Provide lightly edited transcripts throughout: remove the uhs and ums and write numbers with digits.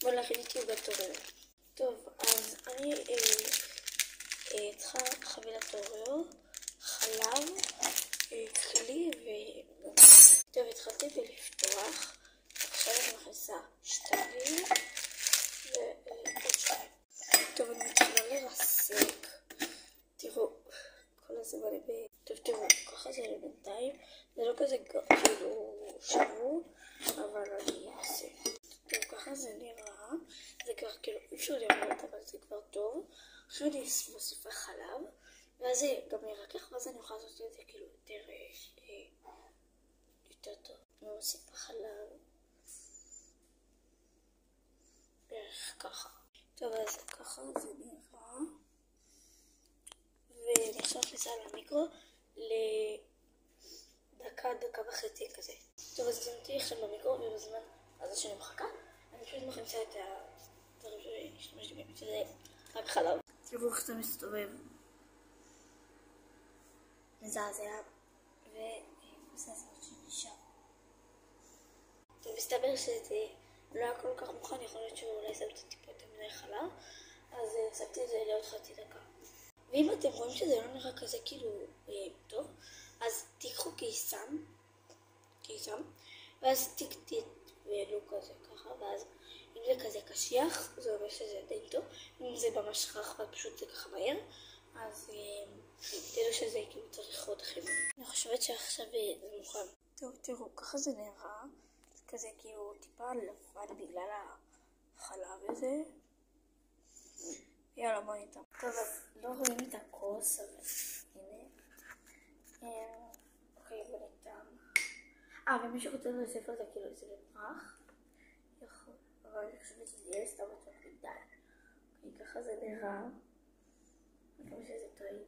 בוא נכין איתי עוגת אוריו. טוב, אז אני צריכה חבילת אוריו, חלב, כלי ו... טוב, התחלתי בלפתוח. עכשיו אני מכניסה 2 ועוד 2. טוב, אני מתחילה לרסק. תראו, כל הזה מלא ב... טוב, תראו, ככה זה לבינתיים. זה לא כזה כאילו שבור, אבל אני אעשה. טוב, ככה זה נראה. זה כבר כאילו, אי אפשר לראות, אבל זה כבר טוב. עכשיו אני מוסיפה חלב, ואז זה גם ירקח, ואז אני אוכל לעשות את זה כאילו יותר טוב. אני מוסיפה חלב. בערך ככה. טוב, אז ככה זה נראה. ואני עכשיו מכניסה למיקרו דקה וחצי כזה. טוב, אז שמתי עכשיו במיקרו, ובזמן הזה שאני מחכה, אני פשוט מכניסה את הדברים שהשתמשתי בהם, שזה רק חלב. תראו איך זה מסתובב. מזעזע. ומסעזע שנשאר. ומסתבר שזה לא היה כל כך מוכן, יכול להיות שאולי שמתי טיפה יותר מדי חלב, אז שמתי את זה לעוד חצי דקה. ואם אתם רואים שזה לא נראה כזה כאילו טוב, אז תיקחו קיסם, ואז תקטלו כזה ככה, ואז אם זה כזה קשיח, זה אומר שזה די טוב. אם זה ממש רך ופשוט זה ככה מהר, אז תדעו שזה כאילו צריך עוד חימום. אני חושבת שעכשיו זה מוכן. טוב, תראו, ככה זה נראה. זה כזה כאילו טיפה לבן בגלל החלב הזה. יאללה, בוא ניתן. טוב, אז לא רואים את הכוס, אבל הנה. אוקיי, בוא ניתן. ומי שרוצה להוסיף על זה כאילו זה לפרח, יכול. אבל אני חושבת שזה יהיה סתם יותר מדי. אוקיי, ככה זה נראה. אני מקווה שזה טעים.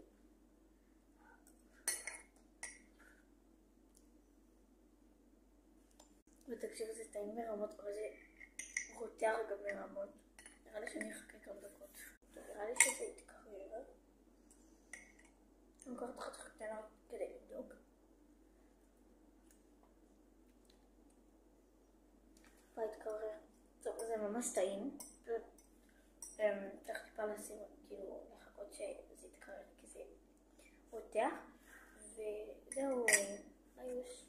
ותקשיבו, זה טעים ברמות, אבל זה רותח גם ברמות. נראה לי שאני אחכה כמה דקות. טוב, נראה לי שזה יתקרר. אני לוקחת חתיכה קטנה כדי לבדוק. והתקרר. טוב, זה ממש טעים. צריך טיפה לשים, כאילו, לחכות שזה יתקרר, כי זה רותח. וזהו, היוש.